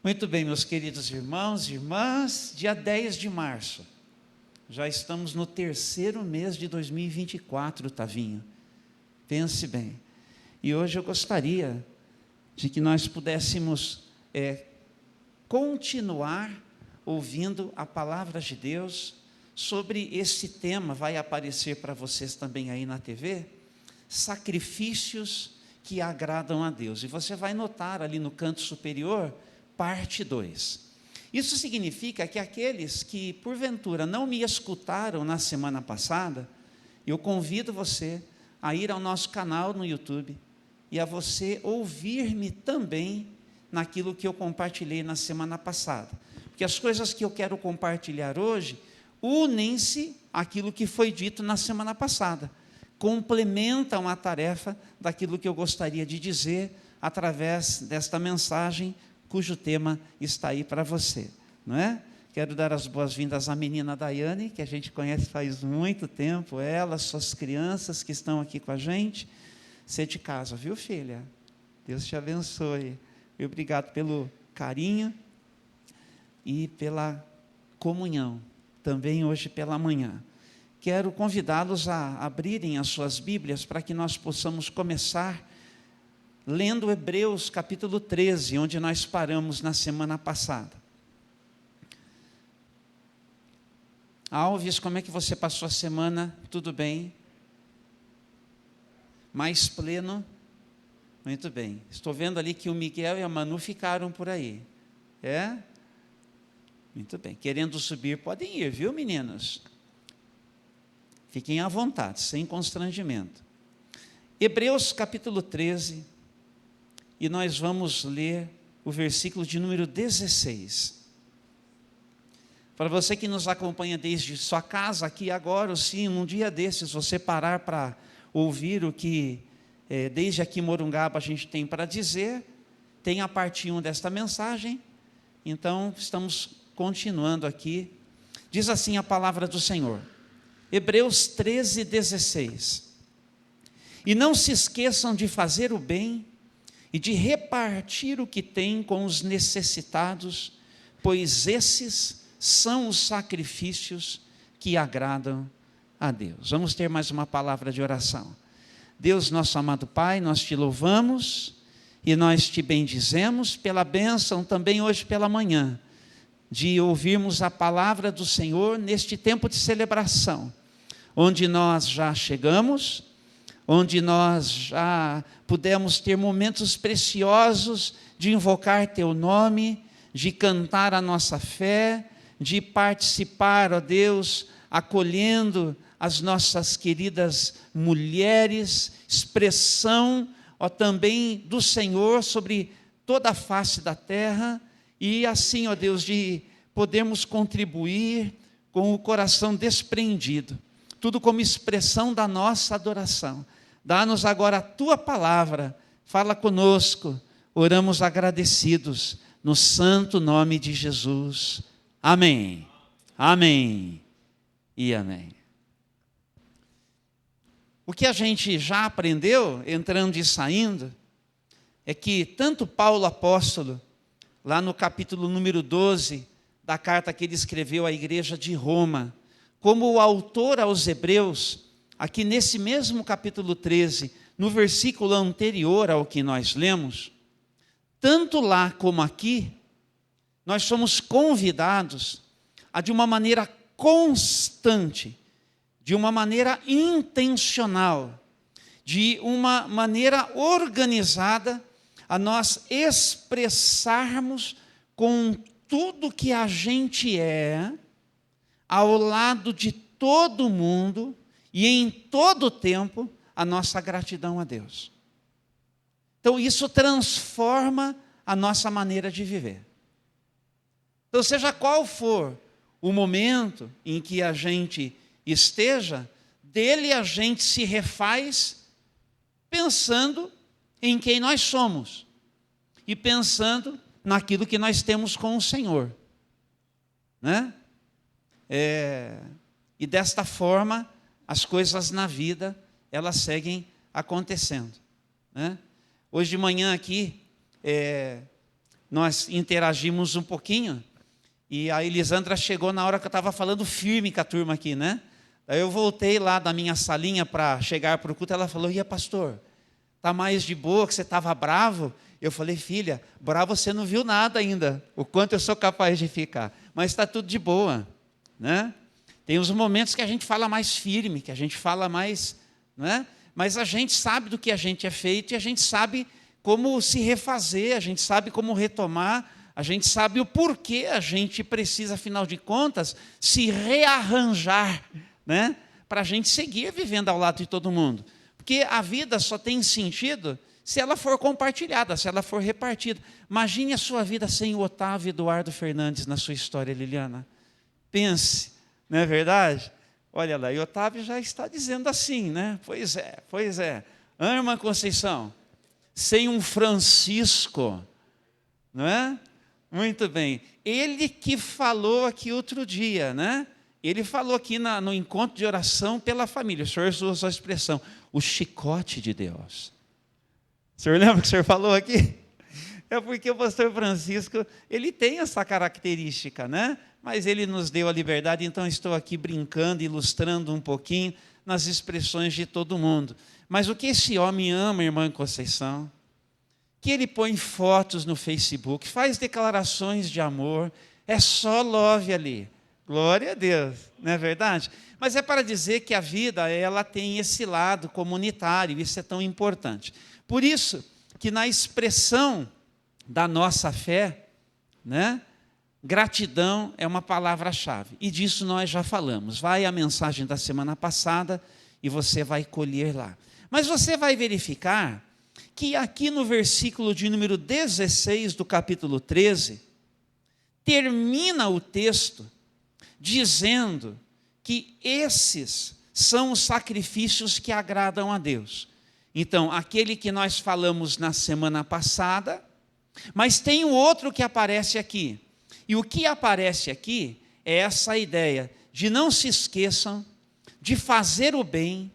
Muito bem, meus queridos irmãos e irmãs, dia 10 de março, já estamos no terceiro mês de 2024, Tavinho, pense bem. E hoje eu gostaria de que nós pudéssemos continuar ouvindo a palavra de Deus sobre esse tema. Vai aparecer para vocês também aí na TV, sacrifícios que agradam a Deus. E você vai notar ali no canto superior, parte 2. Isso significa que aqueles que porventura não me escutaram na semana passada, eu convido você a ir ao nosso canal no YouTube e a você ouvir-me também naquilo que eu compartilhei na semana passada. Porque as coisas que eu quero compartilhar hoje unem-se àquilo que foi dito na semana passada, complementam a tarefa daquilo que eu gostaria de dizer através desta mensagem, cujo tema está aí para você, não é? Quero dar as boas-vindas à menina Daiane, que a gente conhece faz muito tempo, ela, suas crianças que estão aqui com a gente. Você de casa, viu, filha? Deus te abençoe. E obrigado pelo carinho e pela comunhão, também hoje pela manhã. Quero convidá-los a abrirem as suas Bíblias para que nós possamos começar lendo Hebreus capítulo 13, onde nós paramos na semana passada. Alves, como é que você passou a semana? Tudo bem? Mais pleno? Muito bem. Estou vendo ali que o Miguel e a Manu ficaram por aí. É? Muito bem. Querendo subir, podem ir, viu, meninos? Fiquem à vontade, sem constrangimento. Hebreus capítulo 13, e nós vamos ler o versículo de número 16. Para você que nos acompanha desde sua casa, aqui agora, ou sim, num dia desses, você parar para ouvir o que, desde aqui em Morungaba, a gente tem para dizer, tem a parte 1 desta mensagem, então estamos continuando aqui. Diz assim a palavra do Senhor, Hebreus 13, 16. E não se esqueçam de fazer o bem e de repartir o que tem com os necessitados, pois esses são os sacrifícios que agradam a Deus. Vamos ter mais uma palavra de oração. Deus, nosso amado Pai, nós te louvamos e nós te bendizemos pela bênção também hoje pela manhã, de ouvirmos a palavra do Senhor neste tempo de celebração, onde nós já chegamos, onde nós já pudemos ter momentos preciosos de invocar teu nome, de cantar a nossa fé, de participar, ó Deus, acolhendo as nossas queridas mulheres, expressão, ó, também do Senhor sobre toda a face da terra, e assim, ó Deus, de podermos contribuir com o coração desprendido, tudo como expressão da nossa adoração. Dá-nos agora a tua palavra, fala conosco, oramos agradecidos, no santo nome de Jesus. Amém. Amém e amém. O que a gente já aprendeu, entrando e saindo, é que tanto Paulo apóstolo, lá no capítulo número 12, da carta que ele escreveu à igreja de Roma, como o autor aos Hebreus, aqui nesse mesmo capítulo 13, no versículo anterior ao que nós lemos, tanto lá como aqui, nós somos convidados a, de uma maneira constante, de uma maneira intencional, de uma maneira organizada, a nós expressarmos com tudo que a gente é, ao lado de todo mundo e em todo o tempo, a nossa gratidão a Deus. Então isso transforma a nossa maneira de viver. Então seja qual for o momento em que a gente esteja, dele a gente se refaz pensando em quem nós somos e pensando naquilo que nós temos com o Senhor, né? E desta forma as coisas na vida elas seguem acontecendo, né? Hoje de manhã aqui nós interagimos um pouquinho, e a Elisandra chegou na hora que eu estava falando firme com a turma aqui, né? Daí eu voltei lá da minha salinha para chegar para o culto, ela falou, e pastor, está mais de boa, que você estava bravo? Eu falei, filha, bravo você não viu nada ainda, o quanto eu sou capaz de ficar, mas está tudo de boa, né? Tem os momentos que a gente fala mais firme, que a gente fala mais, né? Mas a gente sabe do que a gente é feito e a gente sabe como se refazer, a gente sabe como retomar, a gente sabe o porquê a gente precisa, afinal de contas, se rearranjar, né? Para a gente seguir vivendo ao lado de todo mundo. Porque a vida só tem sentido se ela for compartilhada, se ela for repartida. Imagine a sua vida sem o Otávio Eduardo Fernandes na sua história, Liliana. Pense, não é verdade? Olha lá, e o Otávio já está dizendo assim, né? Pois é. Irmã Conceição, sem um Francisco, não é? Muito bem. Ele que falou aqui outro dia, né? Ele falou aqui no encontro de oração pela família. O senhor usou a expressão, o chicote de Deus. O senhor lembra que o senhor falou aqui? É porque o pastor Francisco, ele tem essa característica, né? Mas ele nos deu a liberdade, então estou aqui brincando, ilustrando um pouquinho nas expressões de todo mundo. Mas o que esse homem ama, irmã Conceição, que ele põe fotos no Facebook, faz declarações de amor, é só love ali. Glória a Deus, não é verdade? Mas é para dizer que a vida, ela tem esse lado comunitário, isso é tão importante. Por isso que na expressão da nossa fé, né, gratidão é uma palavra-chave. E disso nós já falamos. Vai a mensagem da semana passada e você vai colher lá. Mas você vai verificar que aqui no versículo de número 16 do capítulo 13, termina o texto dizendo que esses são os sacrifícios que agradam a Deus. Então, aquele que nós falamos na semana passada, mas tem o outro que aparece aqui. E o que aparece aqui é essa ideia de não se esqueçam de fazer o bem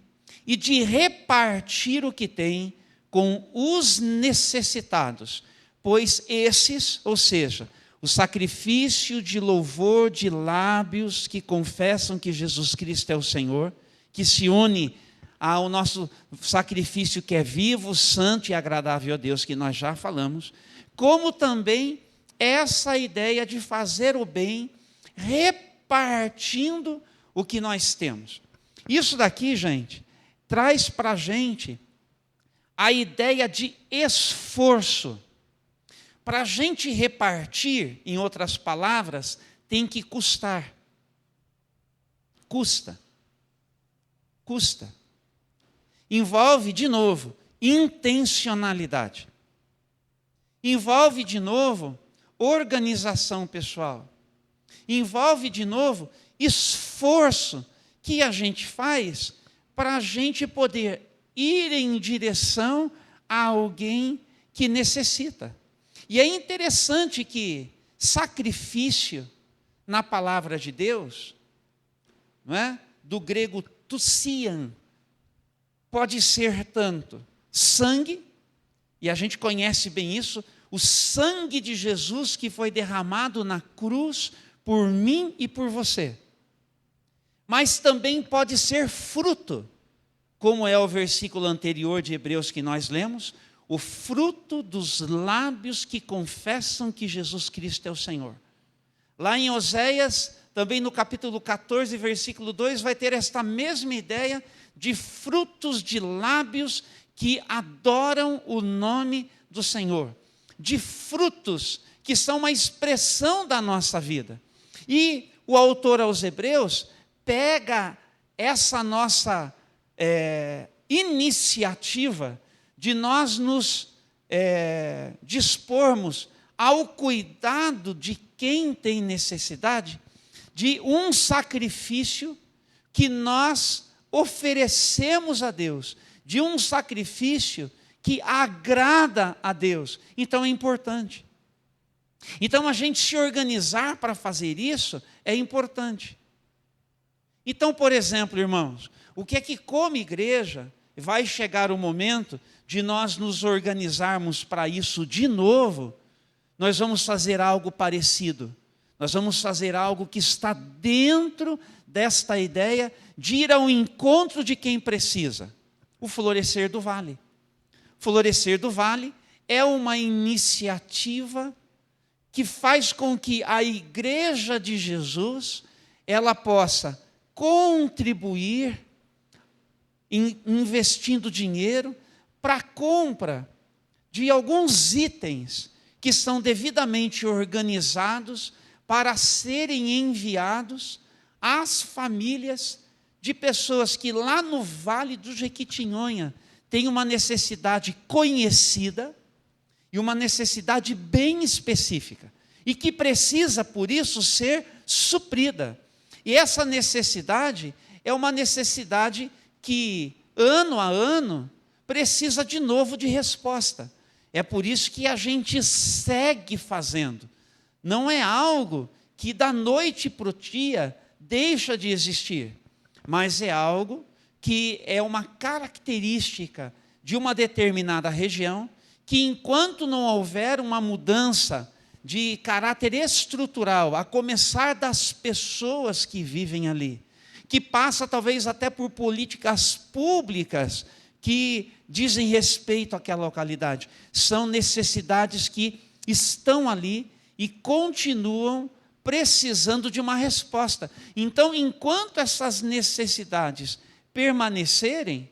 e de repartir o que tem com os necessitados, pois esses, ou seja, o sacrifício de louvor de lábios que confessam que Jesus Cristo é o Senhor, que se une ao nosso sacrifício que é vivo, santo e agradável a Deus, que nós já falamos, como também essa ideia de fazer o bem, repartindo o que nós temos. Isso daqui, gente, traz para a gente a ideia de esforço. Para a gente repartir, em outras palavras, tem que custar. Custa. Envolve, de novo, intencionalidade. Envolve, de novo, organização pessoal. Envolve, de novo, esforço que a gente faz para a gente poder ir em direção a alguém que necessita. E é interessante que sacrifício, na palavra de Deus, não é? Do grego tussian, pode ser tanto sangue, e a gente conhece bem isso, o sangue de Jesus que foi derramado na cruz por mim e por você. Mas também pode ser fruto, como é o versículo anterior de Hebreus que nós lemos, o fruto dos lábios que confessam que Jesus Cristo é o Senhor. Lá em Oséias, também no capítulo 14, versículo 2, vai ter esta mesma ideia de frutos de lábios que adoram o nome do Senhor. De frutos que são uma expressão da nossa vida. E o autor aos Hebreus pega essa nossa iniciativa de nós nos dispormos ao cuidado de quem tem necessidade, de um sacrifício que nós oferecemos a Deus, de um sacrifício que agrada a Deus. Então é importante. Então a gente se organizar para fazer isso é importante. Então, por exemplo, irmãos, o que é que como igreja vai chegar o momento de nós nos organizarmos para isso de novo, nós vamos fazer algo parecido. Nós vamos fazer algo que está dentro desta ideia de ir ao encontro de quem precisa. O Florescer do Vale. Florescer do Vale é uma iniciativa que faz com que a Igreja de Jesus ela possa contribuir investindo dinheiro para a compra de alguns itens que são devidamente organizados para serem enviados às famílias de pessoas que lá no Vale do Jequitinhonha têm uma necessidade conhecida e uma necessidade bem específica e que precisa, por isso, ser suprida. E essa necessidade é uma necessidade que, ano a ano, precisa de novo de resposta. É por isso que a gente segue fazendo. Não é algo que da noite para o dia deixa de existir, mas é algo que é uma característica de uma determinada região, que enquanto não houver uma mudança de caráter estrutural, a começar das pessoas que vivem ali, que passa talvez até por políticas públicas que dizem respeito àquela localidade, são necessidades que estão ali e continuam precisando de uma resposta. Então, enquanto essas necessidades permanecerem,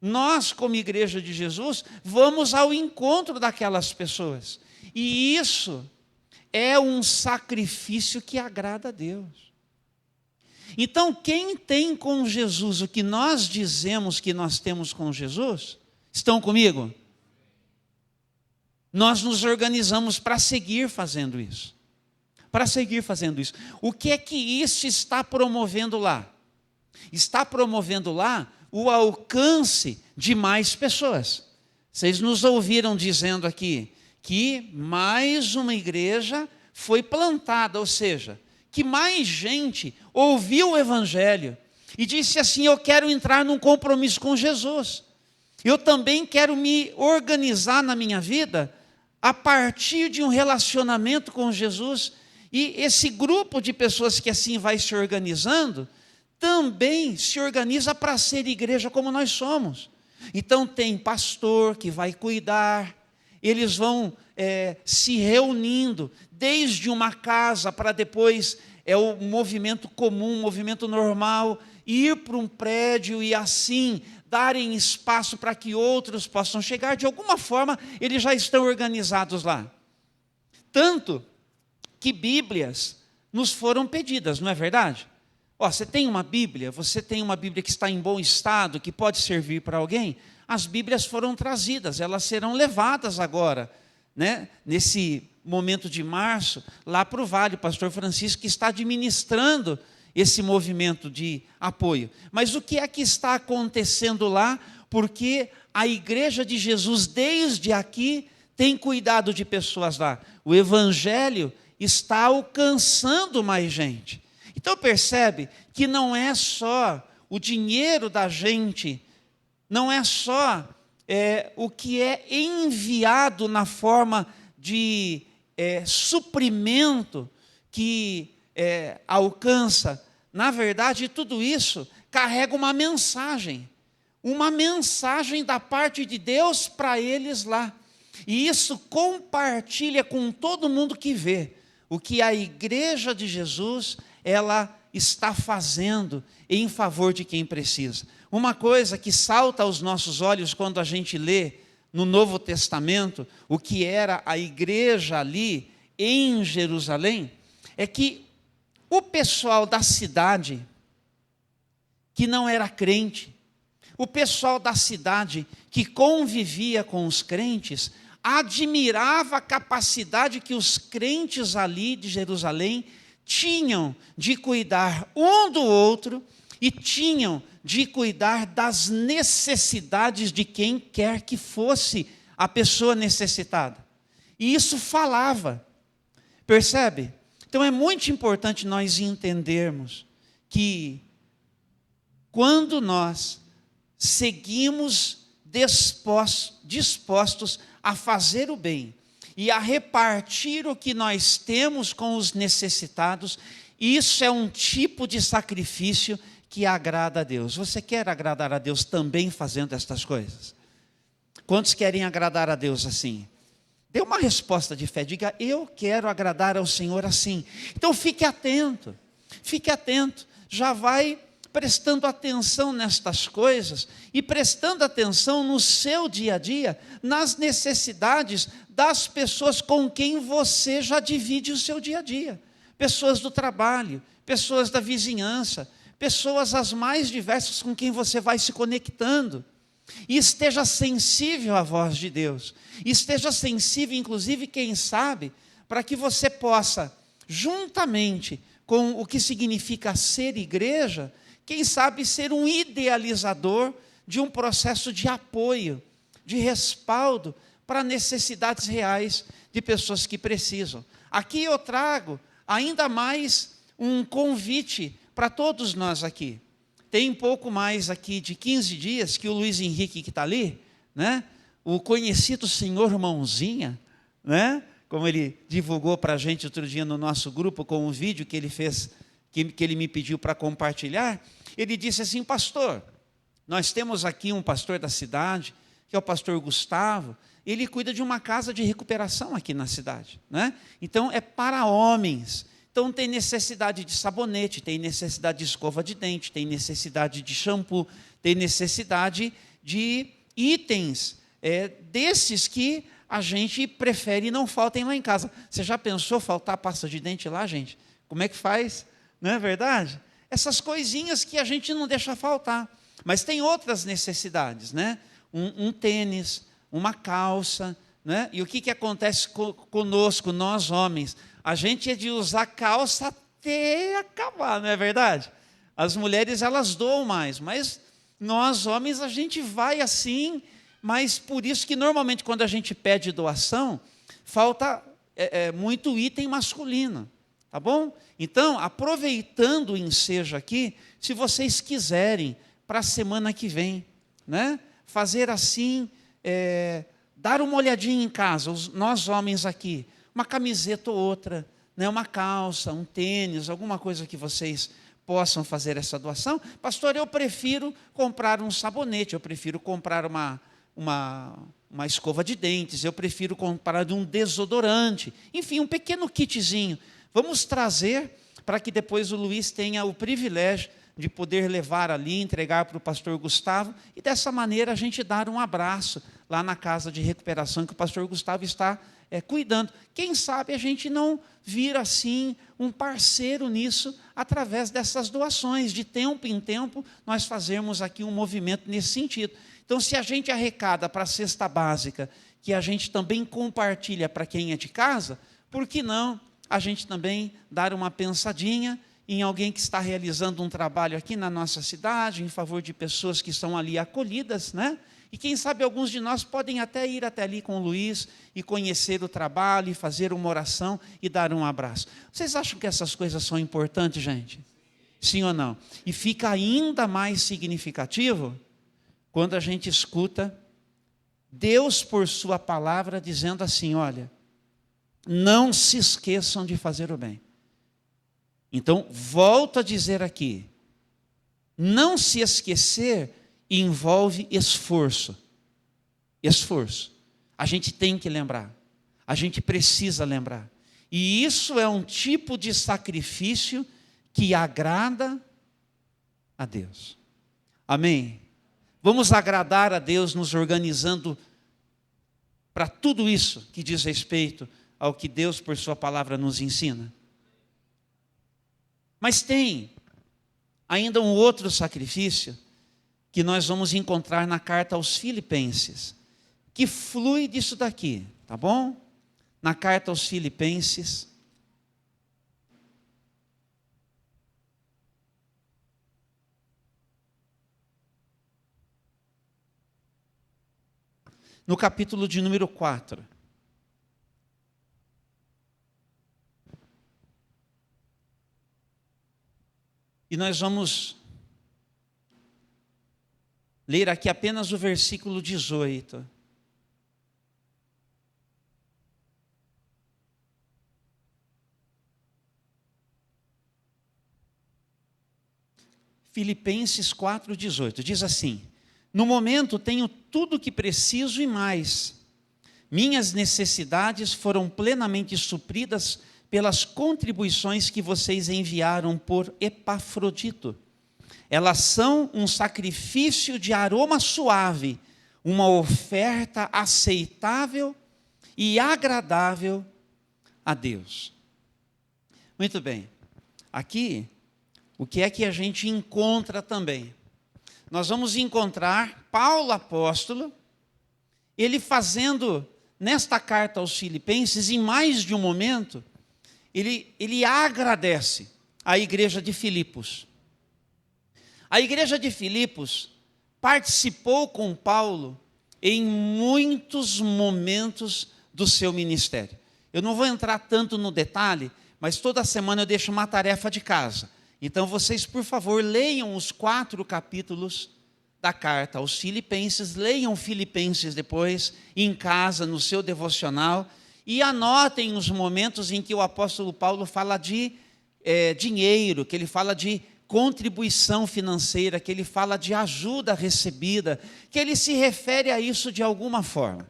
nós, como Igreja de Jesus, vamos ao encontro daquelas pessoas. E isso é um sacrifício que agrada a Deus. Então, quem tem com Jesus o que nós dizemos que nós temos com Jesus, estão comigo? Nós nos organizamos para seguir fazendo isso. Para seguir fazendo isso. O que é que isso está promovendo lá? Está promovendo lá o alcance de mais pessoas. Vocês nos ouviram dizendo aqui que mais uma igreja foi plantada, ou seja, que mais gente ouviu o Evangelho e disse assim: eu quero entrar num compromisso com Jesus. Eu também quero me organizar na minha vida a partir de um relacionamento com Jesus. E esse grupo de pessoas que assim vai se organizando, também se organiza para ser igreja como nós somos. Então tem pastor que vai cuidar, eles vão se reunindo, desde uma casa para depois o movimento comum, o movimento normal, ir para um prédio e assim darem espaço para que outros possam chegar. De alguma forma, eles já estão organizados lá. Tanto que Bíblias nos foram pedidas, não é verdade? Você tem uma Bíblia que está em bom estado, que pode servir para alguém? As Bíblias foram trazidas, elas serão levadas agora, né? Nesse momento de março, lá para o Vale, o pastor Francisco que está administrando esse movimento de apoio. Mas o que é que está acontecendo lá? Porque a Igreja de Jesus, desde aqui, tem cuidado de pessoas lá. O Evangelho está alcançando mais gente. Então percebe que não é só o dinheiro da gente, não é só o que é enviado na forma de suprimento que alcança. Na verdade, tudo isso carrega uma mensagem da parte de Deus para eles lá. E isso compartilha com todo mundo que vê o que a Igreja de Jesus ela está fazendo em favor de quem precisa. Uma coisa que salta aos nossos olhos quando a gente lê no Novo Testamento o que era a igreja ali em Jerusalém, é que o pessoal da cidade que não era crente, o pessoal da cidade que convivia com os crentes, admirava a capacidade que os crentes ali de Jerusalém tinham de cuidar um do outro e tinham de cuidar das necessidades de quem quer que fosse a pessoa necessitada. E isso falava, percebe? Então é muito importante nós entendermos que quando nós seguimos dispostos a fazer o bem e a repartir o que nós temos com os necessitados, isso é um tipo de sacrifício que agrada a Deus. Você quer agradar a Deus também fazendo estas coisas? Quantos querem agradar a Deus assim? Dê uma resposta de fé, diga: eu quero agradar ao Senhor assim. Então fique atento, já vai prestando atenção nestas coisas e prestando atenção no seu dia a dia, nas necessidades das pessoas com quem você já divide o seu dia a dia. Pessoas do trabalho, pessoas da vizinhança, pessoas as mais diversas com quem você vai se conectando. E esteja sensível à voz de Deus. Esteja sensível, inclusive, quem sabe, para que você possa, juntamente com o que significa ser igreja, quem sabe ser um idealizador de um processo de apoio, de respaldo para necessidades reais de pessoas que precisam. Aqui eu trago ainda mais um convite para todos nós aqui. Tem pouco mais aqui de 15 dias que o Luiz Henrique, que está ali, né, o conhecido senhor Mãozinha, né, como ele divulgou para a gente outro dia no nosso grupo, com um vídeo que ele fez, que ele me pediu para compartilhar, ele disse assim: pastor, nós temos aqui um pastor da cidade, que é o pastor Gustavo, ele cuida de uma casa de recuperação aqui na cidade, né? Então é para homens. Então tem necessidade de sabonete, tem necessidade de escova de dente, tem necessidade de shampoo, tem necessidade de itens desses que a gente prefere não faltem lá em casa. Você já pensou faltar pasta de dente lá, gente? Como é que faz? Não é verdade? Essas coisinhas que a gente não deixa faltar. Mas tem outras necessidades, né? Um tênis, uma calça, né? E o que acontece conosco, nós homens? A gente é de usar calça até acabar, não é verdade? As mulheres, elas doam mais, mas nós, homens, a gente vai assim, mas por isso que normalmente quando a gente pede doação, falta muito item masculino, tá bom? Então, aproveitando o ensejo aqui, se vocês quiserem, para a semana que vem, né? Fazer assim, dar uma olhadinha em casa, nós homens aqui, uma camiseta ou outra, né, uma calça, um tênis, alguma coisa que vocês possam fazer essa doação. Pastor, eu prefiro comprar um sabonete, eu prefiro comprar uma escova de dentes, eu prefiro comprar um desodorante, enfim, um pequeno kitzinho. Vamos trazer para que depois o Luiz tenha o privilégio de poder levar ali, entregar para o pastor Gustavo, e dessa maneira a gente dar um abraço lá na casa de recuperação que o pastor Gustavo está cuidando. Quem sabe a gente não vira assim um parceiro nisso, através dessas doações, de tempo em tempo, nós fazemos aqui um movimento nesse sentido. Então, se a gente arrecada para a cesta básica, que a gente também compartilha para quem é de casa, por que não a gente também dar uma pensadinha em alguém que está realizando um trabalho aqui na nossa cidade, em favor de pessoas que estão ali acolhidas, né? E quem sabe alguns de nós podem até ir até ali com o Luiz e conhecer o trabalho, e fazer uma oração e dar um abraço. Vocês acham que essas coisas são importantes, gente? Sim ou não? E fica ainda mais significativo quando a gente escuta Deus, por sua palavra, dizendo assim: olha, não se esqueçam de fazer o bem. Então, volto a dizer aqui, não se esquecer envolve esforço. Esforço. A gente tem que lembrar. A gente precisa lembrar. E isso é um tipo de sacrifício que agrada a Deus. Amém? Vamos agradar a Deus nos organizando para tudo isso que diz respeito ao que Deus, por sua palavra, nos ensina. Mas tem ainda um outro sacrifício que nós vamos encontrar na carta aos Filipenses, que flui disso daqui, tá bom? Na carta aos Filipenses, no capítulo de número 4. E nós vamos ler aqui apenas o versículo 18. Filipenses 4,18, diz assim: no momento tenho tudo o que preciso e mais. Minhas necessidades foram plenamente supridas pelas contribuições que vocês enviaram por Epafrodito. Elas são um sacrifício de aroma suave, uma oferta aceitável e agradável a Deus. Muito bem. Aqui, o que é que a gente encontra também? Nós vamos encontrar Paulo apóstolo, ele fazendo, nesta carta aos Filipenses, em mais de um momento, ele agradece à igreja de Filipos. A igreja de Filipos participou com Paulo em muitos momentos do seu ministério. Eu não vou entrar tanto no detalhe, mas toda semana eu deixo uma tarefa de casa. Então vocês, por favor, leiam os 4 capítulos da carta aos Filipenses, leiam Filipenses depois, em casa, no seu devocional, e anotem os momentos em que o apóstolo Paulo fala de dinheiro, que ele fala de contribuição financeira, que ele fala de ajuda recebida, que ele se refere a isso de alguma forma.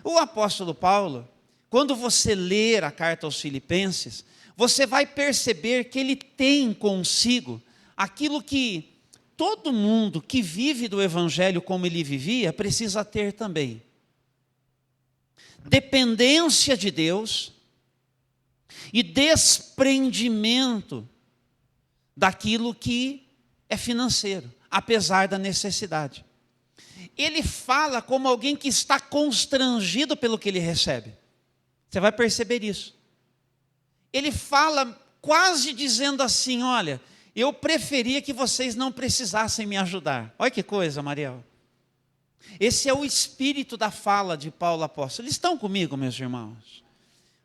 O apóstolo Paulo, quando você ler a carta aos Filipenses, você vai perceber que ele tem consigo aquilo que todo mundo que vive do evangelho como ele vivia precisa ter também. Dependência de Deus e desprendimento daquilo que é financeiro, apesar da necessidade. Ele fala como alguém que está constrangido pelo que ele recebe. Você vai perceber isso. Ele fala quase dizendo assim: olha, eu preferia que vocês não precisassem me ajudar. Olha que coisa, Mariel. Esse é o espírito da fala de Paulo apóstolo. Eles estão comigo, meus irmãos?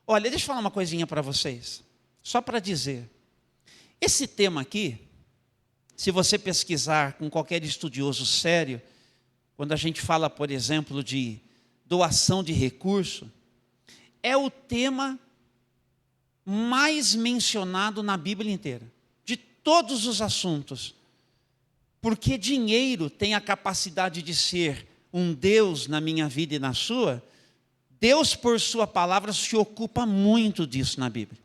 Olha, deixa eu falar uma coisinha para vocês, só para dizer. Esse tema aqui, se você pesquisar com qualquer estudioso sério, quando a gente fala, por exemplo, de doação de recurso, é o tema mais mencionado na Bíblia inteira, de todos os assuntos, porque dinheiro tem a capacidade de ser um Deus na minha vida e na sua. Deus, por sua palavra, se ocupa muito disso na Bíblia.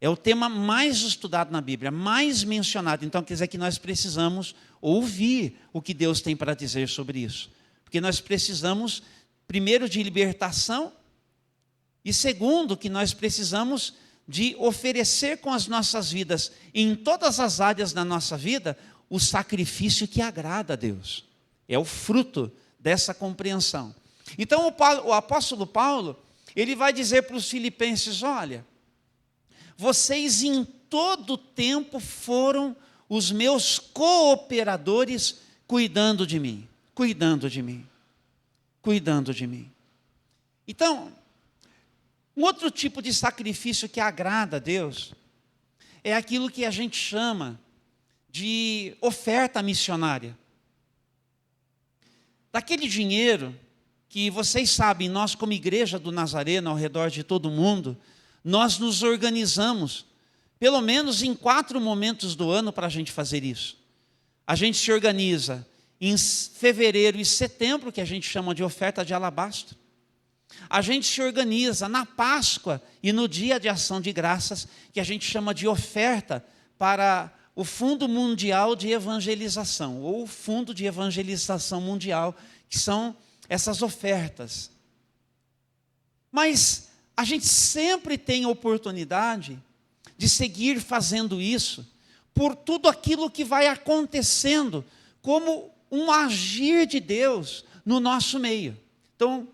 É o tema mais estudado na Bíblia, mais mencionado. Então, quer dizer que nós precisamos ouvir o que Deus tem para dizer sobre isso. Porque nós precisamos, primeiro, de libertação, e segundo, que nós precisamos de oferecer com as nossas vidas, em todas as áreas da nossa vida, o sacrifício que agrada a Deus. É o fruto dessa compreensão. Então, o apóstolo Paulo, ele vai dizer para os filipenses: olha, vocês em todo tempo foram os meus cooperadores cuidando de mim, cuidando de mim, cuidando de mim. Então, um outro tipo de sacrifício que agrada a Deus é aquilo que a gente chama de oferta missionária. Daquele dinheiro que vocês sabem, nós como igreja do Nazareno, ao redor de todo o mundo, nós nos organizamos, pelo menos em 4 momentos do ano para a gente fazer isso. A gente se organiza em fevereiro e setembro, que a gente chama de oferta de alabastro. A gente se organiza na Páscoa e no dia de ação de graças, que a gente chama de oferta para o Fundo Mundial de Evangelização, ou o Fundo de Evangelização Mundial, que são essas ofertas. Mas a gente sempre tem a oportunidade de seguir fazendo isso, por tudo aquilo que vai acontecendo, como um agir de Deus no nosso meio. Então,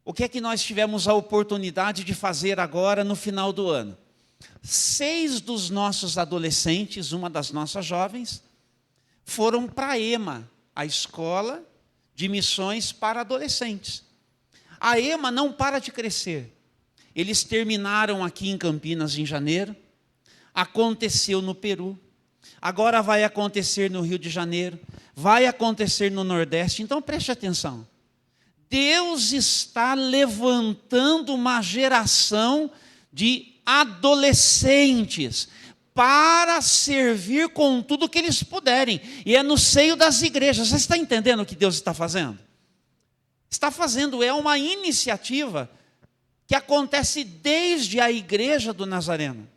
o que é que nós tivemos a oportunidade de fazer agora no final do ano? 6 dos nossos adolescentes, uma das nossas jovens, foram para a EMA, a Escola de Missões para Adolescentes. A EMA não para de crescer. Eles terminaram aqui em Campinas em janeiro, aconteceu no Peru, agora vai acontecer no Rio de Janeiro, vai acontecer no Nordeste. Então preste atenção. Deus está levantando uma geração de adolescentes para servir com tudo que eles puderem. E é no seio das igrejas. Você está entendendo o que Deus está fazendo? Está fazendo, é uma iniciativa que acontece desde a igreja do Nazareno.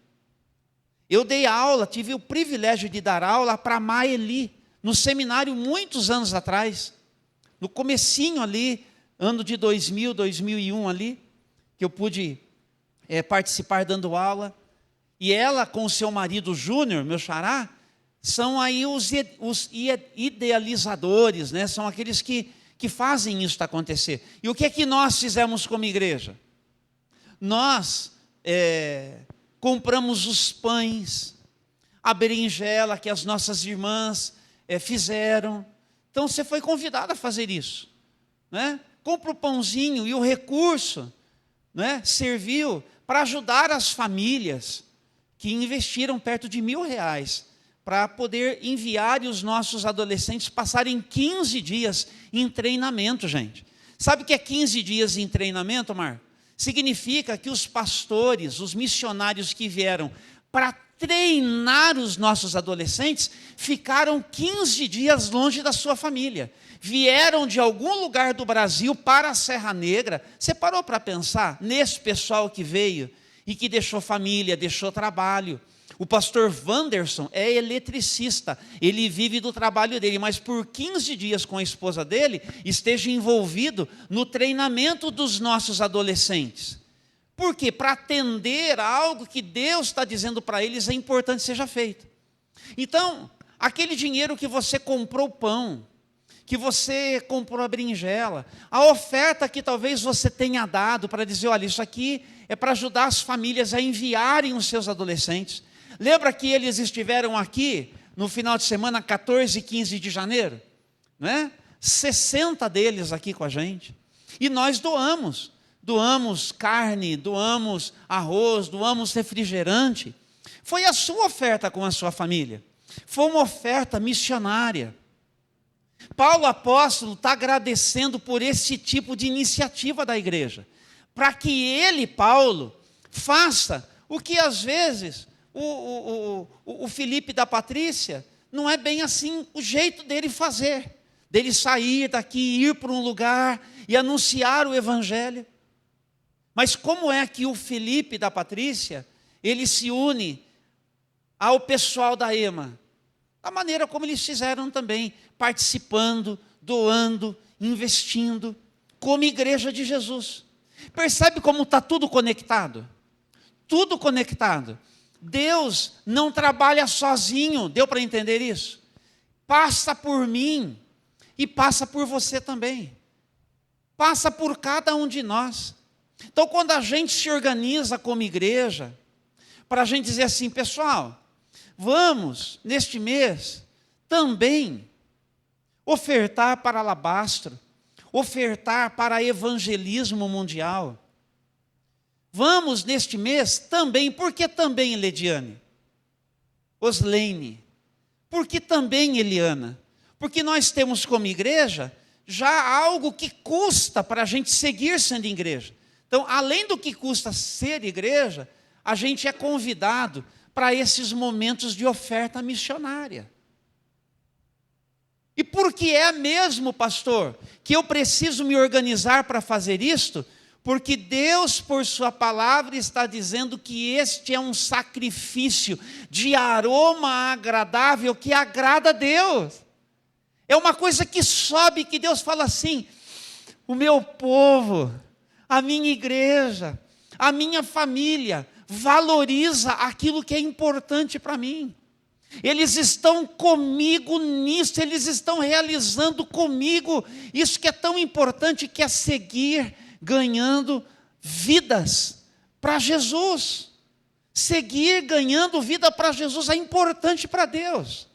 Eu dei aula, tive o privilégio de dar aula para Maeli, no seminário muitos anos atrás, no comecinho ali, ano de 2000, 2001 ali, que eu pude participar dando aula. E ela com o seu marido Júnior, meu xará, são aí os idealizadores, né? São aqueles que fazem isso acontecer. E o que é que nós fizemos como igreja? Nós compramos os pães, a berinjela que as nossas irmãs fizeram. Então você foi convidado a fazer isso, né? Compra o pãozinho e o recurso, né, serviu para ajudar as famílias que investiram perto de R$1.000 para poder enviar e os nossos adolescentes passarem 15 dias em treinamento, gente. Sabe o que é 15 dias em treinamento, Mar? Significa que os pastores, os missionários que vieram para treinar os nossos adolescentes, ficaram 15 dias longe da sua família. Vieram de algum lugar do Brasil para a Serra Negra. Você parou para pensar nesse pessoal que veio e que deixou família, deixou trabalho? O pastor Wanderson é eletricista, ele vive do trabalho dele, mas por 15 dias com a esposa dele, esteja envolvido no treinamento dos nossos adolescentes. Por quê? Para atender a algo que Deus está dizendo para eles é importante que seja feito. Então, aquele dinheiro que você comprou o pão, que você comprou a berinjela, a oferta que talvez você tenha dado para dizer, olha, isso aqui é para ajudar as famílias a enviarem os seus adolescentes. Lembra que eles estiveram aqui no final de semana, 14 e 15 de janeiro? Né? 60 deles aqui com a gente. E nós doamos carne, doamos arroz, doamos refrigerante. Foi a sua oferta com a sua família. Foi uma oferta missionária. Paulo apóstolo está agradecendo por esse tipo de iniciativa da igreja, para que ele, Paulo, faça o que às vezes o Felipe da Patrícia, não é bem assim o jeito dele fazer, dele sair daqui, ir para um lugar e anunciar o evangelho. Mas como é que o Felipe da Patrícia, ele se une ao pessoal da EMA? Da maneira como eles fizeram também, participando, doando, investindo, como igreja de Jesus. Percebe como está tudo conectado? Tudo conectado. Deus não trabalha sozinho, deu para entender isso? Passa por mim e passa por você também. Passa por cada um de nós. Então, quando a gente se organiza como igreja, para a gente dizer assim, pessoal, vamos, neste mês, também ofertar para Alabastro, ofertar para evangelismo mundial. Vamos, neste mês, também, por que também, Lediane? Oslene, por que também, Eliana? Porque nós temos como igreja já algo que custa para a gente seguir sendo igreja. Então, além do que custa ser igreja, a gente é convidado para esses momentos de oferta missionária. E por que é mesmo, pastor, que eu preciso me organizar para fazer isto? Porque Deus, por sua palavra, está dizendo que este é um sacrifício de aroma agradável que agrada a Deus. É uma coisa que sobe, que Deus fala assim, o meu povo, a minha igreja, a minha família, valoriza aquilo que é importante para mim. Eles estão comigo nisso, eles estão realizando comigo isso que é tão importante, que é seguir ganhando vidas para Jesus. Seguir ganhando vida para Jesus é importante para Deus.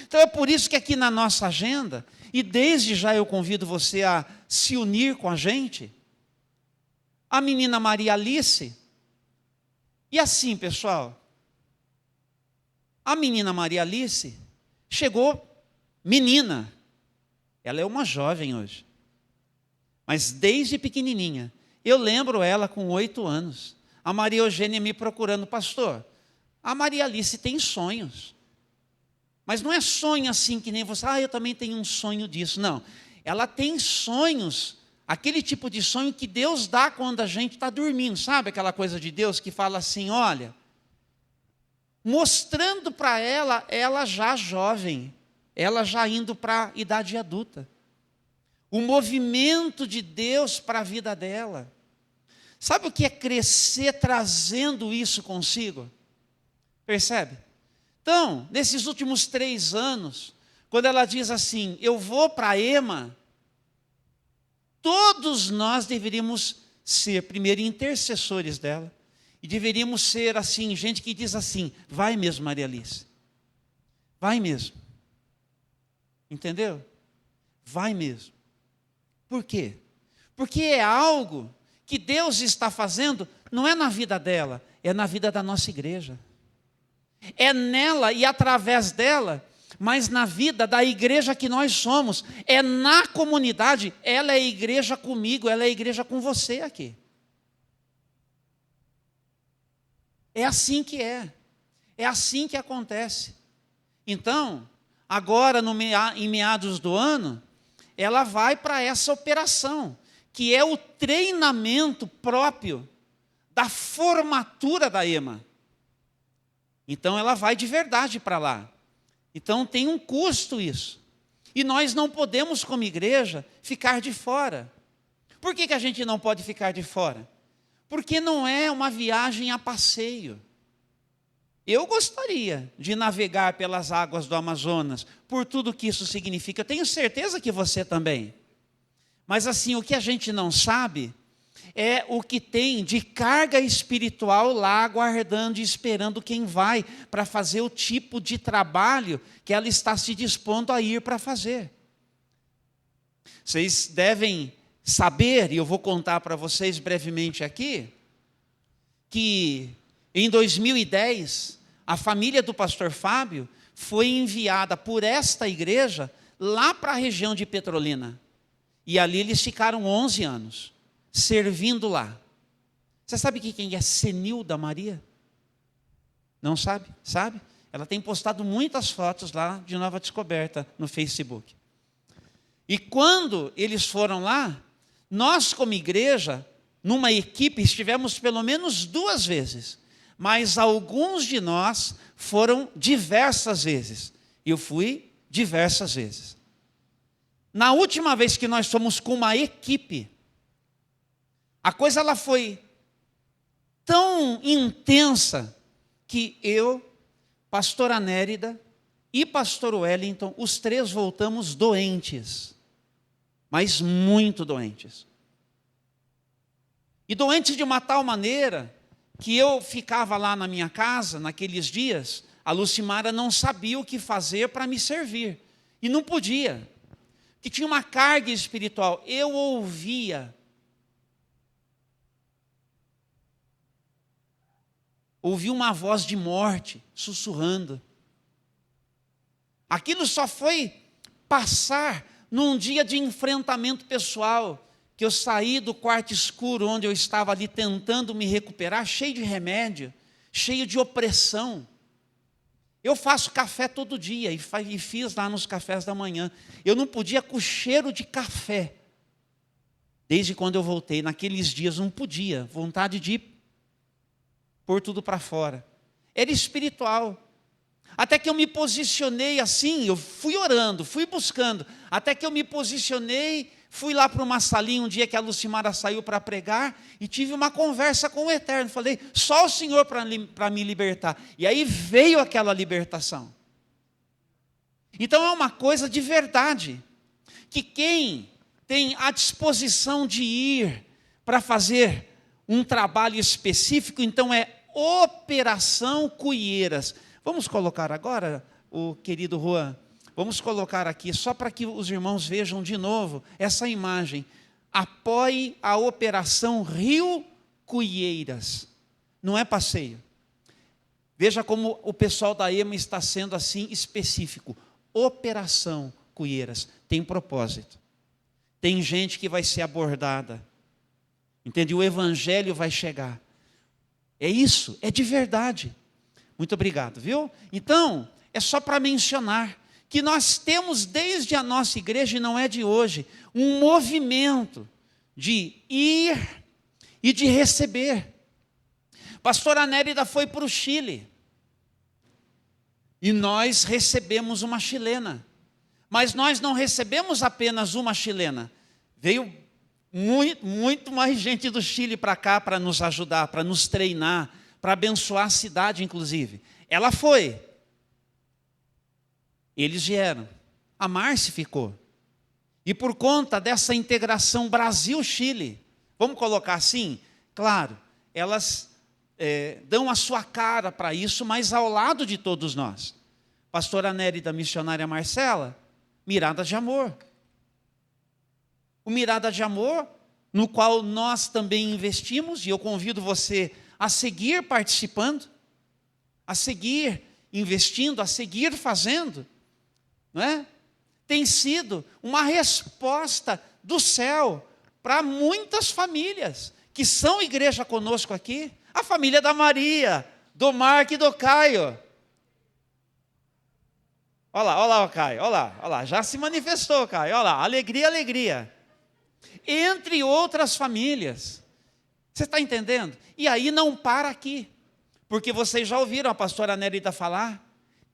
Então é por isso que aqui na nossa agenda, e desde já eu convido você a se unir com a gente, a menina Maria Alice. E assim, pessoal, a menina Maria Alice chegou menina. Ela é uma jovem hoje. Mas desde pequenininha, eu lembro ela com 8 anos. A Maria Eugênia me procurando, pastor, A Maria Alice tem sonhos. Mas não é sonho assim que nem você, eu também tenho um sonho disso. Não. Ela tem sonhos, aquele tipo de sonho que Deus dá quando a gente está dormindo. Sabe aquela coisa de Deus que fala assim, olha, mostrando para ela, ela já jovem, ela já indo para a idade adulta. O movimento de Deus para a vida dela. Sabe o que é crescer trazendo isso consigo? Percebe? Então, nesses últimos 3 anos, quando ela diz assim, eu vou para Ema, todos nós deveríamos ser, primeiro, intercessores dela, e deveríamos ser, assim, gente que diz assim, vai mesmo, Maria Alice, vai mesmo, entendeu? Vai mesmo. Por quê? Porque é algo que Deus está fazendo, não é na vida dela, é na vida da nossa igreja. É nela e através dela, mas na vida da igreja que nós somos, é na comunidade, ela é igreja comigo, ela é igreja com você aqui. É assim que é assim que acontece. Então, agora em meados do ano, ela vai para essa operação, que é o treinamento próprio da formatura da Ema. Então ela vai de verdade para lá. Então tem um custo isso. E nós não podemos, como igreja, ficar de fora. Por que a gente não pode ficar de fora? Porque não é uma viagem a passeio. Eu gostaria de navegar pelas águas do Amazonas, por tudo que isso significa. Eu tenho certeza que você também. Mas assim, o que a gente não sabe é o que tem de carga espiritual lá aguardando e esperando quem vai para fazer o tipo de trabalho que ela está se dispondo a ir para fazer. Vocês devem saber, e eu vou contar para vocês brevemente aqui, que em 2010, a família do pastor Fábio foi enviada por esta igreja lá para a região de Petrolina. E ali eles ficaram 11 anos. Servindo lá. Você sabe quem é Senilda Maria? Não sabe? Sabe? Ela tem postado muitas fotos lá de Nova Descoberta no Facebook. E quando eles foram lá, nós como igreja, numa equipe, estivemos pelo menos 2 vezes. Mas alguns de nós foram diversas vezes. Eu fui diversas vezes. Na última vez que nós fomos com uma equipe, a coisa ela foi tão intensa que eu, pastora Nérida e pastor Wellington, os 3 voltamos doentes, mas muito doentes. E doentes de uma tal maneira que eu ficava lá na minha casa, naqueles dias, a Lucimara não sabia o que fazer para me servir, e não podia, que tinha uma carga espiritual. Eu ouvi uma voz de morte, sussurrando. Aquilo só foi passar num dia de enfrentamento pessoal, que eu saí do quarto escuro, onde eu estava ali tentando me recuperar, cheio de remédio, cheio de opressão. Eu faço café todo dia, e fiz lá nos cafés da manhã. Eu não podia com o cheiro de café. Desde quando eu voltei, naqueles dias não podia, vontade de ir pôr tudo para fora. Era espiritual. Até que eu me posicionei assim, eu fui orando, fui buscando. Até que eu me posicionei, fui lá para uma salinha um dia que a Lucimara saiu para pregar e tive uma conversa com o Eterno. Falei, só o Senhor para me libertar. E aí veio aquela libertação. Então é uma coisa de verdade, que quem tem a disposição de ir para fazer um trabalho específico, então é Operação Cuieiras. Vamos colocar agora, o querido Juan, vamos colocar aqui, só para que os irmãos vejam de novo essa imagem. Apoie a Operação Rio Cuieiras. Não é passeio. Veja como o pessoal da EMA está sendo assim específico. Operação Cuieiras. Tem propósito. Tem gente que vai ser abordada. Entende? O evangelho vai chegar. É isso, é de verdade. Muito obrigado, viu? Então, é só para mencionar que nós temos desde a nossa igreja, e não é de hoje, um movimento de ir e de receber. Pastora Nérida foi para o Chile e nós recebemos uma chilena. Mas nós não recebemos apenas uma chilena. Veio muito mais gente do Chile para cá para nos ajudar, para nos treinar, para abençoar a cidade, inclusive. Ela foi. Eles vieram. A Márcia ficou. E por conta dessa integração Brasil-Chile, vamos colocar assim? Claro, elas dão a sua cara para isso, mas ao lado de todos nós. Pastora Nérida, missionária Marcela, Mirada de Amor. O Mirada de Amor, no qual nós também investimos, e eu convido você a seguir participando, a seguir investindo, a seguir fazendo, não é? Tem sido uma resposta do céu para muitas famílias que são igreja conosco aqui. A família da Maria, do Marco e do Caio. Olha lá o Caio, olha lá, já se manifestou, Caio, olha lá, alegria, alegria. Entre outras famílias. Você está entendendo? E aí não para aqui, porque vocês já ouviram a pastora Nérida falar,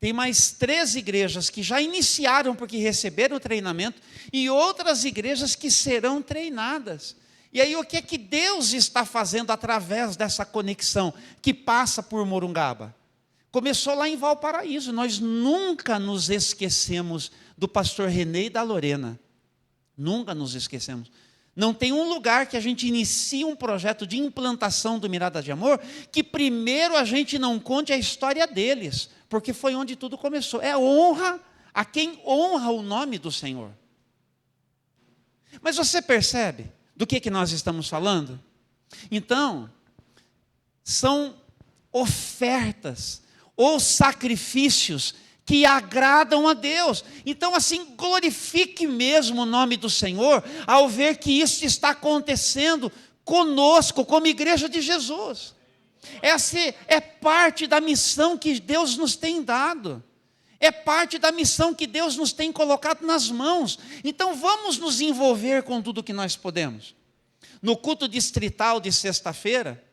tem mais 3 igrejas que já iniciaram porque receberam o treinamento, e outras igrejas que serão treinadas. E aí o que é que Deus está fazendo através dessa conexão que passa por Morungaba? Começou lá em Valparaíso. Nós nunca nos esquecemos do pastor René e da Lorena. Nunca nos esquecemos. Não tem um lugar que a gente inicie um projeto de implantação do Mirada de Amor que primeiro a gente não conte a história deles, porque foi onde tudo começou. É honra a quem honra o nome do Senhor. Mas você percebe do que nós estamos falando? Então, são ofertas ou sacrifícios que agradam a Deus. Então, assim, glorifique mesmo o nome do Senhor ao ver que isso está acontecendo conosco, como igreja de Jesus. Essa é parte da missão que Deus nos tem dado. É parte da missão que Deus nos tem colocado nas mãos. Então, vamos nos envolver com tudo que nós podemos. No culto distrital de sexta-feira,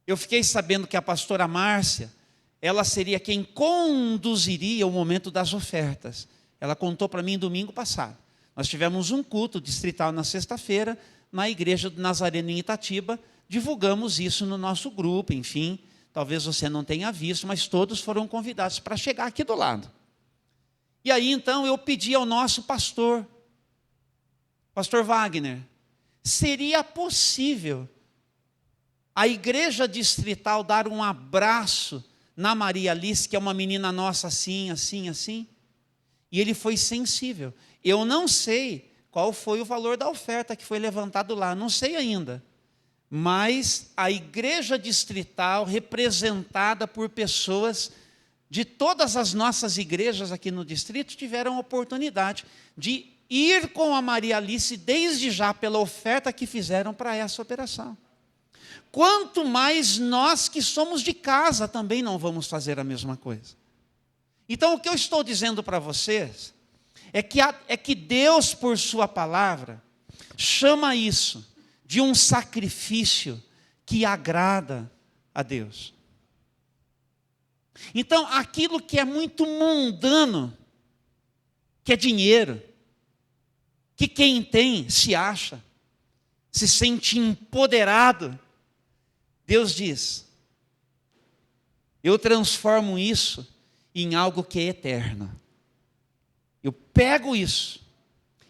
eu fiquei sabendo que a pastora Márcia, ela seria quem conduziria o momento das ofertas. Ela contou para mim domingo passado. Nós tivemos um culto distrital na sexta-feira, na igreja do Nazareno em Itatiba, divulgamos isso no nosso grupo, enfim, talvez você não tenha visto, mas todos foram convidados para chegar aqui do lado. E aí então eu pedi ao nosso pastor Wagner, seria possível a igreja distrital dar um abraço na Maria Alice, que é uma menina nossa assim, assim, assim? E ele foi sensível. Eu não sei qual foi o valor da oferta que foi levantado lá, não sei ainda. Mas a igreja distrital, representada por pessoas de todas as nossas igrejas aqui no distrito, tiveram a oportunidade de ir com a Maria Alice desde já pela oferta que fizeram para essa operação. Quanto mais nós que somos de casa também não vamos fazer a mesma coisa. Então o que eu estou dizendo para vocês é que Deus, por sua palavra, chama isso de um sacrifício que agrada a Deus. Então aquilo que é muito mundano, que é dinheiro, que quem tem se acha, se sente empoderado, Deus diz, eu transformo isso em algo que é eterno. Eu pego isso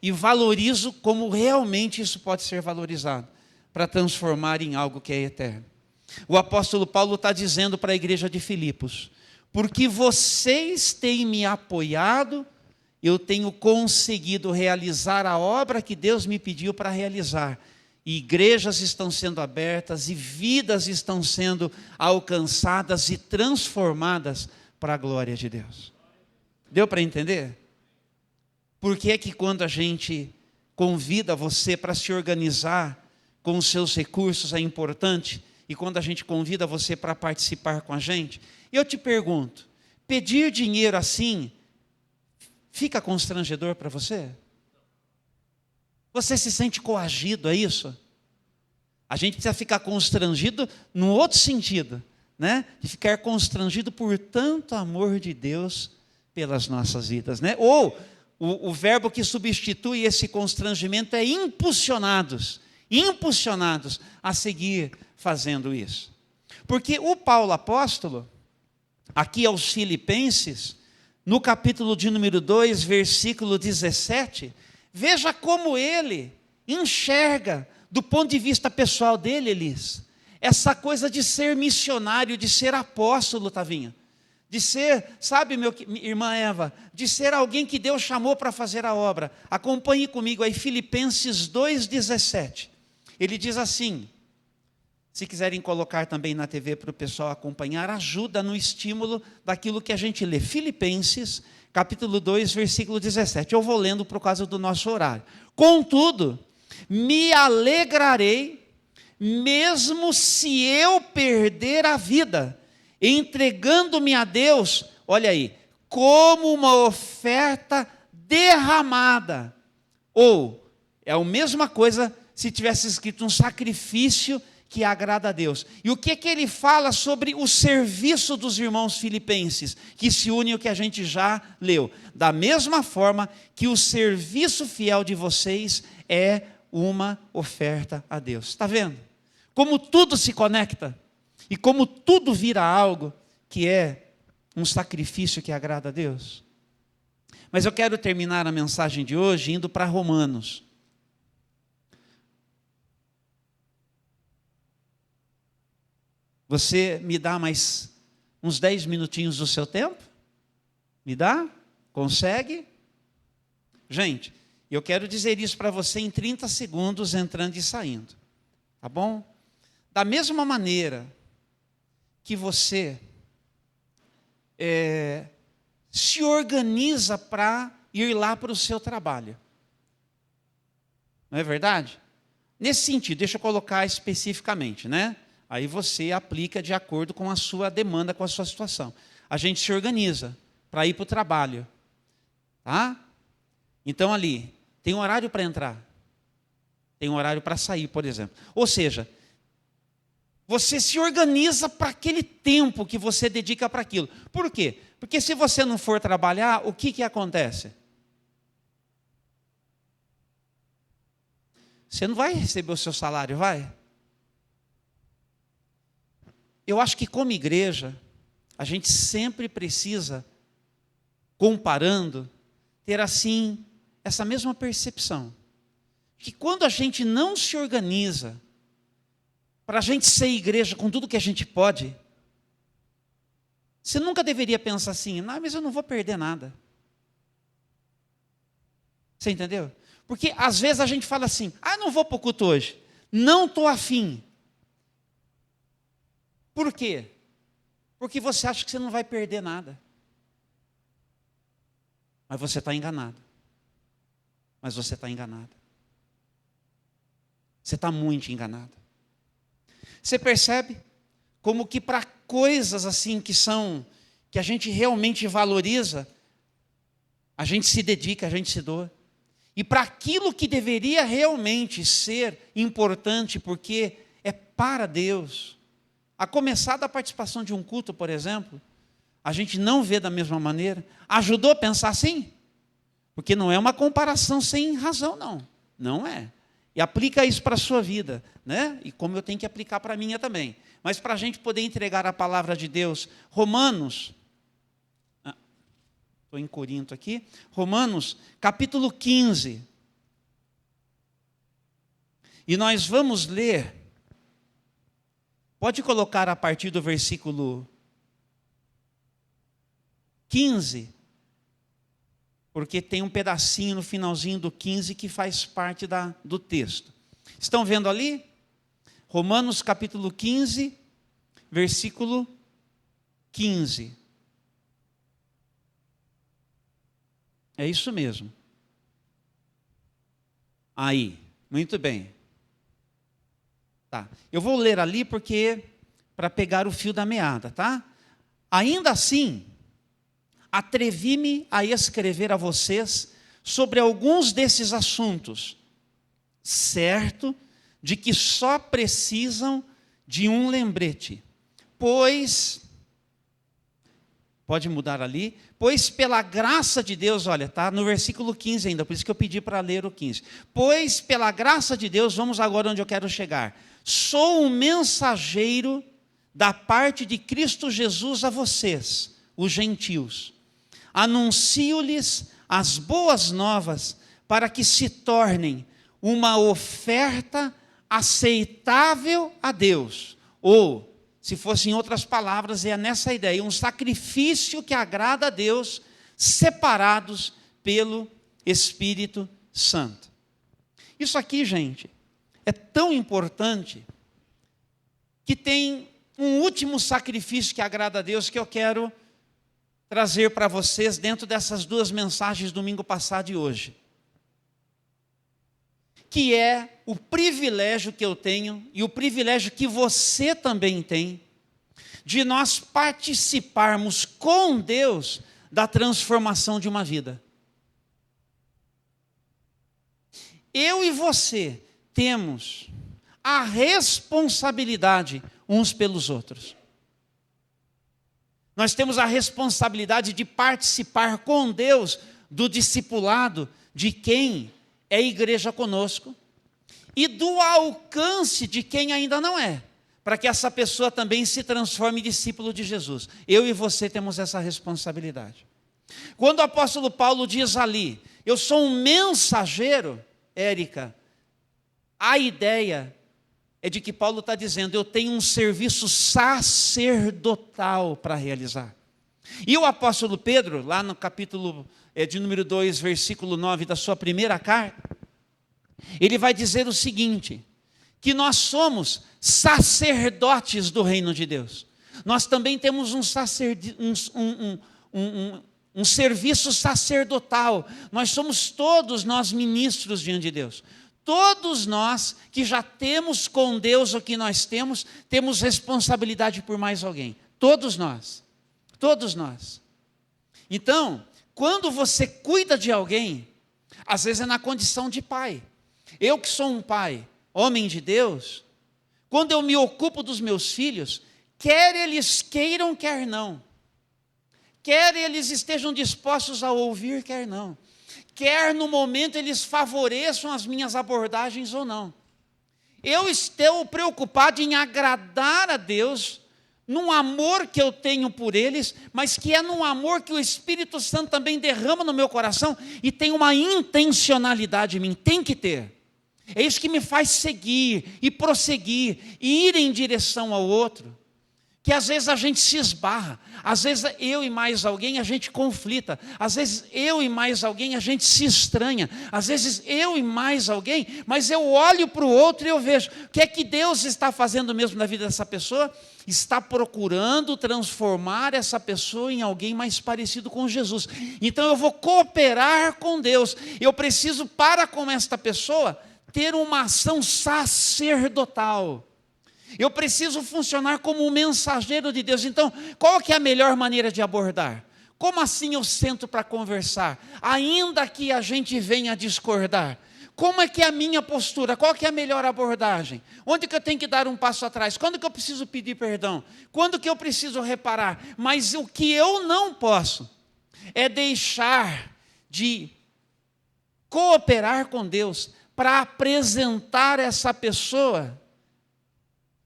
e valorizo como realmente isso pode ser valorizado, para transformar em algo que é eterno. O apóstolo Paulo está dizendo para a igreja de Filipos, porque vocês têm me apoiado, eu tenho conseguido realizar a obra que Deus me pediu para realizar. E igrejas estão sendo abertas e vidas estão sendo alcançadas e transformadas para a glória de Deus. Deu para entender? Por que é que quando a gente convida você para se organizar com os seus recursos é importante e quando a gente convida você para participar com a gente. Eu te pergunto, pedir dinheiro assim fica constrangedor para você? Você se sente coagido a isso? A gente precisa ficar constrangido no outro sentido, né? De ficar constrangido por tanto amor de Deus pelas nossas vidas, né? Ou o verbo que substitui esse constrangimento é impulsionados a seguir fazendo isso. Porque o Paulo apóstolo, aqui aos Filipenses, no capítulo de número 2, versículo 17, veja como ele enxerga, do ponto de vista pessoal dele, Elis, essa coisa de ser missionário, de ser apóstolo, Tavinha. De ser, sabe, minha irmã Eva, de ser alguém que Deus chamou para fazer a obra. Acompanhe comigo aí, Filipenses 2,17. Ele diz assim, se quiserem colocar também na TV para o pessoal acompanhar, ajuda no estímulo daquilo que a gente lê. Filipenses, capítulo 2, versículo 17. Eu vou lendo por causa do nosso horário. Contudo, me alegrarei, mesmo se eu perder a vida, entregando-me a Deus, olha aí, como uma oferta derramada. Ou, é a mesma coisa se tivesse escrito um sacrifício que agrada a Deus. E o que ele fala sobre o serviço dos irmãos filipenses, que se une ao que a gente já leu. Da mesma forma que o serviço fiel de vocês é uma oferta a Deus. Está vendo? Como tudo se conecta. E como tudo vira algo que é um sacrifício que agrada a Deus. Mas eu quero terminar a mensagem de hoje indo para Romanos. Você me dá mais uns 10 minutinhos do seu tempo? Me dá? Consegue? Gente, eu quero dizer isso para você em 30 segundos, entrando e saindo. Tá bom? Da mesma maneira que você se organiza para ir lá para o seu trabalho. Não é verdade? Nesse sentido, deixa eu colocar especificamente, né? Aí você aplica de acordo com a sua demanda, com a sua situação. A gente se organiza para ir para o trabalho. Tá? Então ali, tem um horário para entrar. Tem um horário para sair, por exemplo. Ou seja, você se organiza para aquele tempo que você dedica para aquilo. Por quê? Porque se você não for trabalhar, o que acontece? Você não vai receber o seu salário, vai? Eu acho que como igreja, a gente sempre precisa, comparando, ter assim, essa mesma percepção. Que quando a gente não se organiza, para a gente ser igreja com tudo que a gente pode, você nunca deveria pensar assim, não, mas eu não vou perder nada. Você entendeu? Porque às vezes a gente fala assim, não vou para o culto hoje, não estou afim. Por quê? Porque você acha que você não vai perder nada. Mas você está enganado. Mas você está enganado. Você está muito enganado. Você percebe como que para coisas assim que a gente realmente valoriza, a gente se dedica, a gente se doa. E para aquilo que deveria realmente ser importante, porque é para Deus, a começar da participação de um culto, por exemplo, a gente não vê da mesma maneira. Ajudou a pensar assim? Porque não é uma comparação sem razão, não. Não é. E aplica isso para a sua vida, né? E como eu tenho que aplicar para a minha também. Mas para a gente poder entregar a palavra de Deus, Romanos, estou em Corinto aqui, Romanos, capítulo 15. E nós vamos ler, pode colocar a partir do versículo 15, porque tem um pedacinho no finalzinho do 15 que faz parte do texto. Estão vendo ali? Romanos capítulo 15, versículo 15. É isso mesmo. Aí, muito bem. Tá. Eu vou ler ali porque para pegar o fio da meada, tá? Ainda assim, atrevi-me a escrever a vocês sobre alguns desses assuntos, certo de que só precisam de um lembrete, pois, pode mudar ali, pois pela graça de Deus, olha, está no versículo 15 ainda, por isso que eu pedi para ler o 15. Pois pela graça de Deus, vamos agora onde eu quero chegar. Sou um mensageiro da parte de Cristo Jesus a vocês, os gentios. Anuncio-lhes as boas novas para que se tornem uma oferta aceitável a Deus. Ou, se fosse em outras palavras, é nessa ideia, um sacrifício que agrada a Deus, separados pelo Espírito Santo. Isso aqui, gente, é tão importante que tem um último sacrifício que agrada a Deus que eu quero trazer para vocês dentro dessas duas mensagens domingo passado e hoje. Que é o privilégio que eu tenho e o privilégio que você também tem de nós participarmos com Deus da transformação de uma vida. Eu e você temos a responsabilidade uns pelos outros. Nós temos a responsabilidade de participar com Deus do discipulado de quem é igreja conosco e do alcance de quem ainda não é, para que essa pessoa também se transforme em discípulo de Jesus. Eu e você temos essa responsabilidade. Quando o apóstolo Paulo diz ali, eu sou um mensageiro, Érica, a ideia é de que Paulo está dizendo, eu tenho um serviço sacerdotal para realizar. E o apóstolo Pedro, lá no capítulo de número 2, versículo 9 da sua primeira carta, ele vai dizer o seguinte, que nós somos sacerdotes do reino de Deus. Nós também temos um serviço sacerdotal. Nós somos todos nós ministros diante de Deus. Todos nós que já temos com Deus o que nós temos responsabilidade por mais alguém. Todos nós. Todos nós. Então, quando você cuida de alguém, às vezes é na condição de pai. Eu que sou um pai, homem de Deus, quando eu me ocupo dos meus filhos, quer eles queiram, quer não. Quer eles estejam dispostos a ouvir, quer não. Quer no momento eles favoreçam as minhas abordagens ou não. Eu estou preocupado em agradar a Deus, num amor que eu tenho por eles, mas que é num amor que o Espírito Santo também derrama no meu coração e tem uma intencionalidade em mim, tem que ter. É isso que me faz seguir e prosseguir e ir em direção ao outro. Que às vezes a gente se esbarra, às vezes eu e mais alguém a gente conflita, às vezes eu e mais alguém a gente se estranha, às vezes eu e mais alguém, mas eu olho para o outro e eu vejo, o que é que Deus está fazendo mesmo na vida dessa pessoa? Está procurando transformar essa pessoa em alguém mais parecido com Jesus. Então eu vou cooperar com Deus, eu preciso para com esta pessoa ter uma ação sacerdotal. Eu preciso funcionar como um mensageiro de Deus. Então, qual que é a melhor maneira de abordar? Como assim eu sento para conversar? Ainda que a gente venha a discordar. Como é que é a minha postura? Qual que é a melhor abordagem? Onde que eu tenho que dar um passo atrás? Quando que eu preciso pedir perdão? Quando que eu preciso reparar? Mas o que eu não posso é deixar de cooperar com Deus para apresentar essa pessoa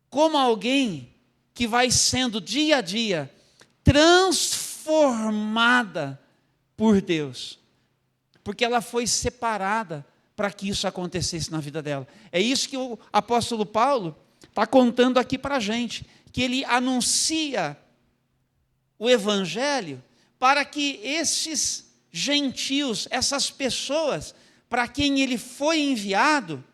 como alguém que vai sendo dia a dia transformada por Deus, porque ela foi separada para que isso acontecesse na vida dela. É isso que o apóstolo Paulo está contando aqui para a gente, que ele anuncia o evangelho para que esses gentios, essas pessoas para quem ele foi enviado,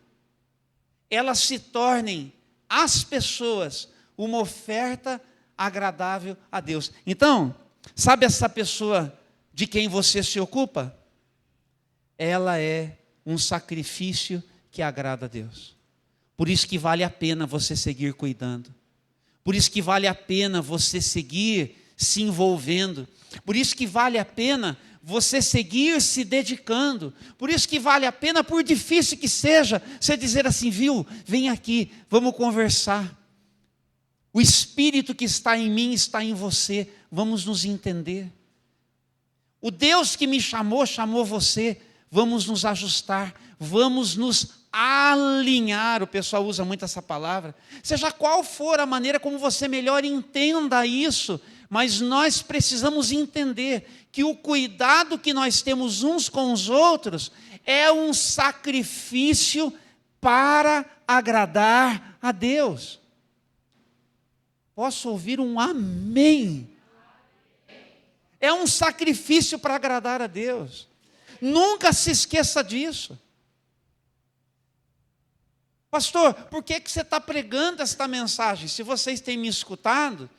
elas se tornem as pessoas uma oferta agradável a Deus. Então, sabe essa pessoa de quem você se ocupa? Ela é um sacrifício que agrada a Deus. Por isso que vale a pena você seguir cuidando. Por isso que vale a pena você seguir se envolvendo. Por isso que vale a pena você seguir se dedicando. Por isso que vale a pena, por difícil que seja, você dizer assim, viu, vem aqui, vamos conversar. O Espírito que está em mim está em você, vamos nos entender. O Deus que me chamou, chamou você, vamos nos ajustar, vamos nos alinhar. O pessoal usa muito essa palavra. Seja qual for a maneira como você melhor entenda isso, mas nós precisamos entender que o cuidado que nós temos uns com os outros é um sacrifício para agradar a Deus. Posso ouvir um amém? É um sacrifício para agradar a Deus. Nunca se esqueça disso. Pastor, por que você está pregando esta mensagem? Se vocês têm me escutado,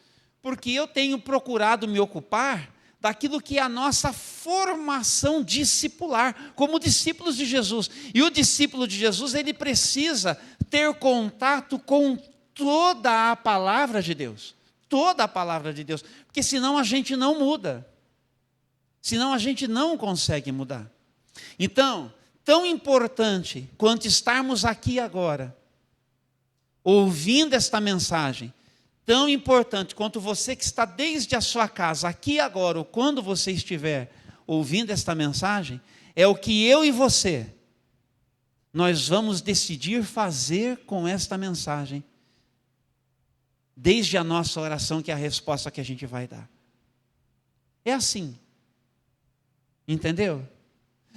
porque eu tenho procurado me ocupar daquilo que é a nossa formação discipular, como discípulos de Jesus. E o discípulo de Jesus, ele precisa ter contato com toda a palavra de Deus. Toda a palavra de Deus. Porque senão a gente não muda. Senão a gente não consegue mudar. Então, tão importante quanto estarmos aqui agora, ouvindo esta mensagem, tão importante quanto você que está desde a sua casa, aqui agora, ou quando você estiver ouvindo esta mensagem, é o que eu e você, nós vamos decidir fazer com esta mensagem, desde a nossa oração, que é a resposta que a gente vai dar. É assim. Entendeu?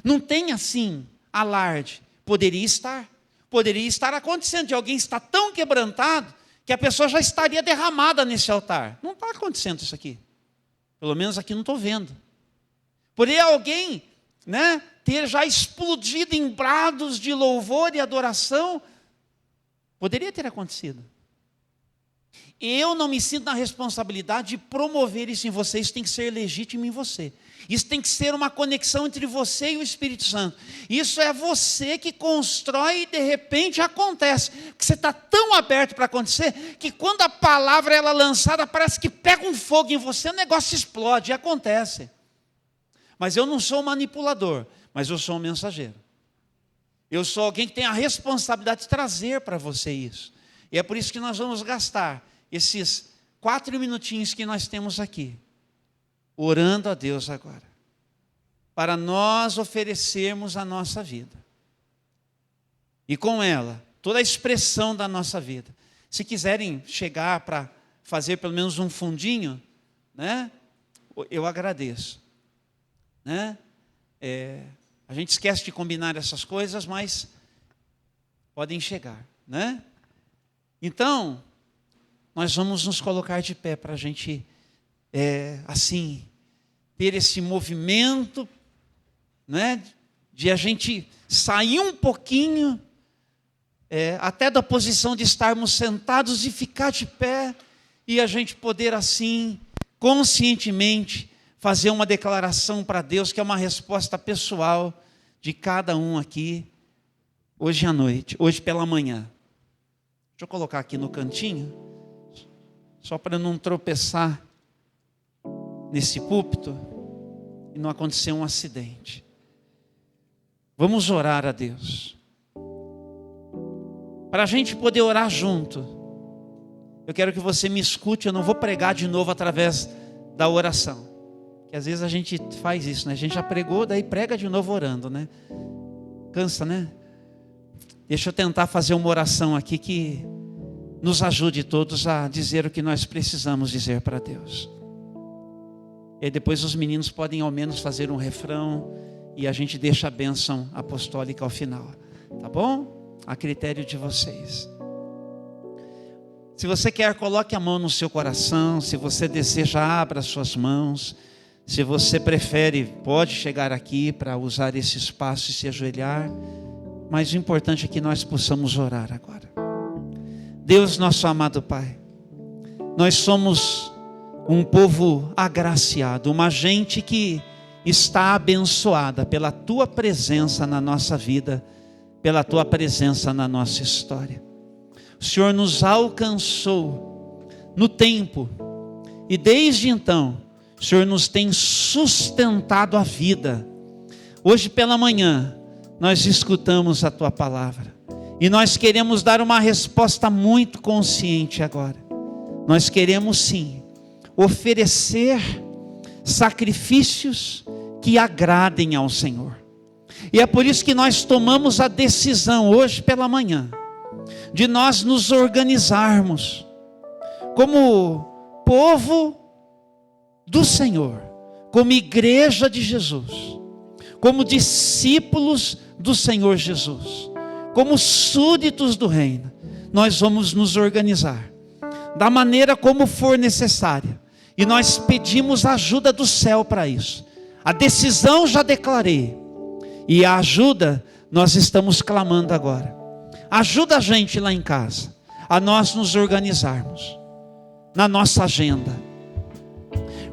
Não tem assim alarde. Poderia estar acontecendo, de alguém estar tão quebrantado, que a pessoa já estaria derramada nesse altar. Não está acontecendo isso aqui. Pelo menos aqui não estou vendo. Poderia alguém, ter já explodido em brados de louvor e adoração. Poderia ter acontecido. Eu não me sinto na responsabilidade de promover isso em você. Isso tem que ser legítimo em você. Isso tem que ser uma conexão entre você e o Espírito Santo. Isso é você que constrói e de repente acontece. Porque você está tão aberto para acontecer, que quando a palavra ela é lançada, parece que pega um fogo em você, o negócio explode e acontece. Mas eu não sou manipulador, mas eu sou um mensageiro. Eu sou alguém que tem a responsabilidade de trazer para você isso. E é por isso que nós vamos gastar esses 4 minutinhos que nós temos aqui, orando a Deus agora, para nós oferecermos a nossa vida. E com ela, toda a expressão da nossa vida. Se quiserem chegar para fazer pelo menos um fundinho, eu agradeço. A gente esquece de combinar essas coisas, mas podem chegar. Então, nós vamos nos colocar de pé para a gente, assim, ter esse movimento, de a gente sair um pouquinho, até da posição de estarmos sentados e ficar de pé, e a gente poder assim, conscientemente, fazer uma declaração para Deus, que é uma resposta pessoal de cada um aqui, hoje à noite, hoje pela manhã. Deixa eu colocar aqui no cantinho, só para não tropeçar nesse púlpito e não acontecer um acidente. Vamos orar a Deus. Para a gente poder orar junto, eu quero que você me escute, eu não vou pregar de novo através da oração. Que às vezes a gente faz isso, A gente já pregou, daí prega de novo orando, Cansa, Deixa eu tentar fazer uma oração aqui que nos ajude todos a dizer o que nós precisamos dizer para Deus. E depois os meninos podem ao menos fazer um refrão e a gente deixa a bênção apostólica ao final. Tá bom? A critério de vocês. Se você quer, coloque a mão no seu coração. Se você deseja, abra as suas mãos. Se você prefere, pode chegar aqui para usar esse espaço e se ajoelhar. Mas o importante é que nós possamos orar agora. Deus, nosso amado Pai, nós somos um povo agraciado, uma gente que está abençoada pela Tua presença na nossa vida, pela Tua presença na nossa história. o Senhor nos alcançou no tempo, e desde então, o Senhor nos tem sustentado a vida. Hoje pela manhã, nós escutamos a Tua palavra, e nós queremos dar uma resposta muito consciente agora. Nós queremos sim, oferecer sacrifícios que agradem ao Senhor. E é por isso que nós tomamos a decisão hoje pela manhã, de nós nos organizarmos como povo do Senhor, como igreja de Jesus, como discípulos do Senhor Jesus, como súditos do reino. Nós vamos nos organizar da maneira como for necessária, e nós pedimos a ajuda do céu para isso. A decisão já declarei, e a ajuda nós estamos clamando agora. Ajuda a gente lá em casa, a nós nos organizarmos na nossa agenda,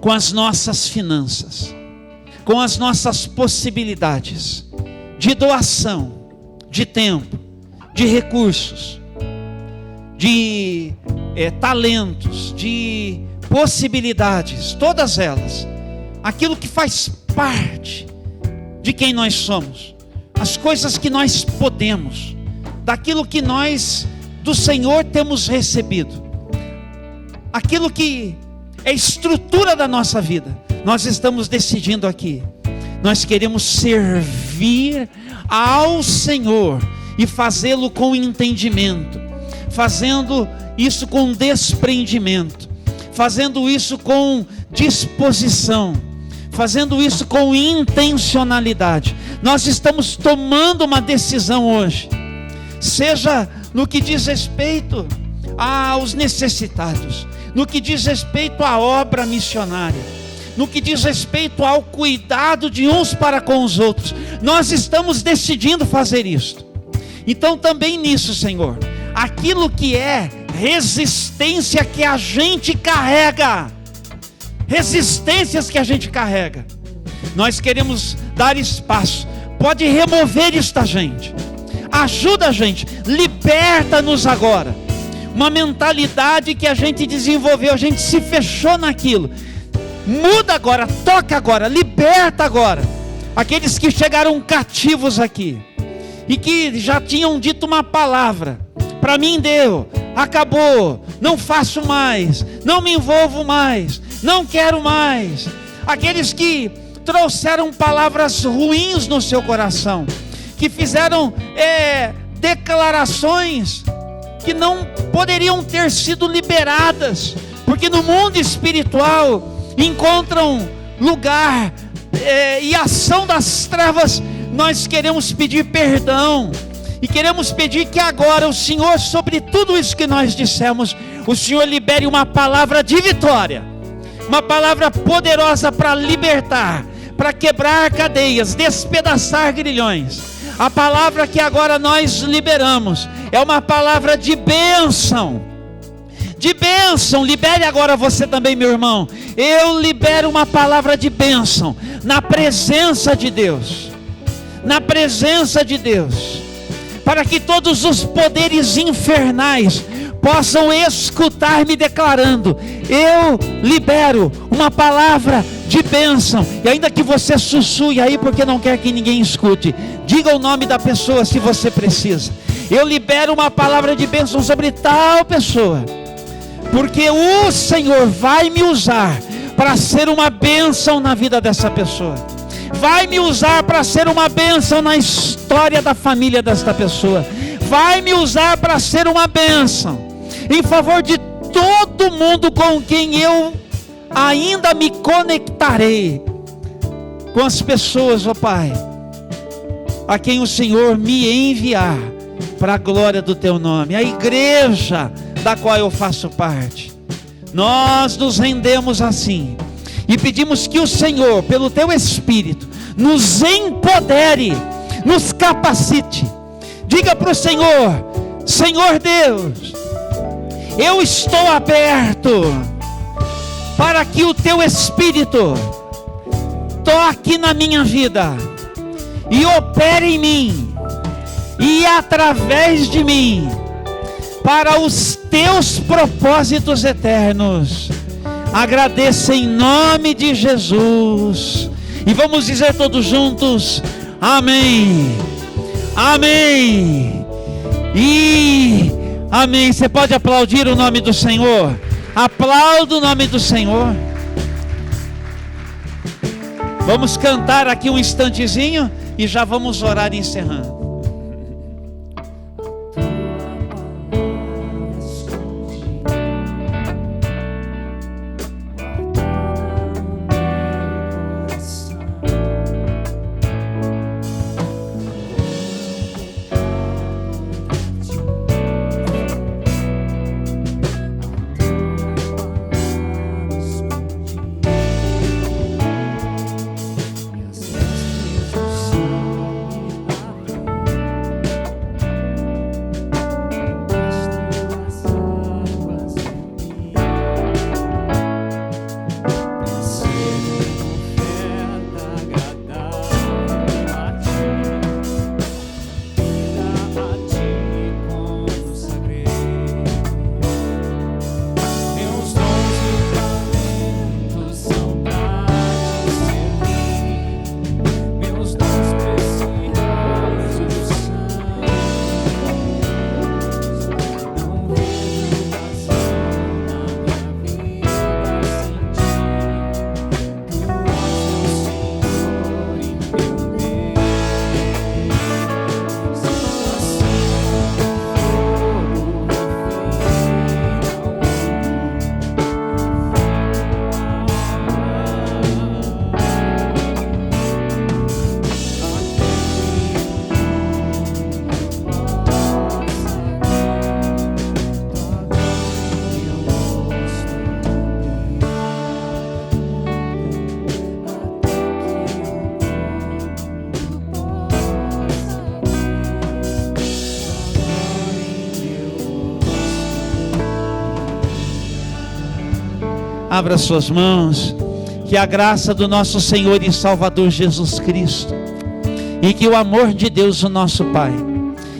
com as nossas finanças, com as nossas possibilidades de doação, de tempo, de recursos, de talentos, de possibilidades, todas elas, aquilo que faz parte de quem nós somos, as coisas que nós podemos, daquilo que nós do Senhor temos recebido, aquilo que é estrutura da nossa vida. Nós estamos decidindo aqui, nós queremos servir ao Senhor e fazê-lo com entendimento, fazendo isso com desprendimento, fazendo isso com disposição, fazendo isso com intencionalidade. Nós estamos tomando uma decisão hoje, seja no que diz respeito aos necessitados, no que diz respeito à obra missionária, no que diz respeito ao cuidado de uns para com os outros. Nós estamos decidindo fazer isso. Então também nisso, Senhor, aquilo que é resistência que a gente carrega, resistências que a gente carrega, nós queremos dar espaço. Pode remover isso da gente, ajuda a gente, liberta-nos agora. Uma mentalidade que a gente desenvolveu, a gente se fechou naquilo, muda agora, toca agora, liberta agora aqueles que chegaram cativos aqui e que já tinham dito uma palavra: para mim deu, acabou, não faço mais, não me envolvo mais, não quero mais. Aqueles que trouxeram palavras ruins no seu coração, que fizeram declarações que não poderiam ter sido liberadas, porque no mundo espiritual encontram lugar e ação das trevas. Nós queremos pedir perdão e queremos pedir que agora o Senhor, sobre tudo isso que nós dissemos, o Senhor libere uma palavra de vitória, uma palavra poderosa para libertar, para quebrar cadeias, despedaçar grilhões. A palavra que agora nós liberamos é uma palavra de bênção. De bênção, libere agora você também, meu irmão. Eu libero uma palavra de bênção na presença de Deus. Na presença de Deus. Para que todos os poderes infernais possam escutar me declarando: eu libero uma palavra de bênção. E ainda que você sussurre aí porque não quer que ninguém escute, diga o nome da pessoa se você precisa. Eu libero uma palavra de bênção sobre tal pessoa, porque o Senhor vai me usar para ser uma bênção na vida dessa pessoa, vai me usar para ser uma bênção na história da família desta pessoa, vai me usar para ser uma bênção em favor de todo mundo com quem eu ainda me conectarei, com as pessoas, ó Pai, a quem o Senhor me enviar para a glória do Teu nome, a igreja da qual eu faço parte. Nós nos rendemos assim e pedimos que o Senhor, pelo Teu Espírito, nos empodere, nos capacite. Diga para o Senhor: Senhor Deus, eu estou aberto para que o Teu Espírito toque na minha vida e opere em mim e através de mim, para os teus propósitos eternos. Agradeço em nome de Jesus. E vamos dizer todos juntos: amém, amém e amém. Você pode aplaudir o nome do Senhor? Aplauda o nome do Senhor. Vamos cantar aqui um instantezinho e já vamos orar encerrando. Abra suas mãos. Que a graça do nosso Senhor e Salvador Jesus Cristo, e que o amor de Deus, o nosso Pai,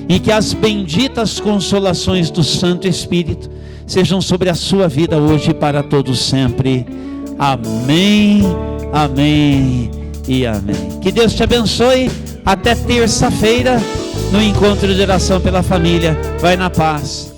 e que as benditas consolações do Santo Espírito sejam sobre a sua vida hoje e para todos sempre. Amém, amém e amém. Que Deus te abençoe. Até terça-feira no encontro de oração pela família. Vai na paz.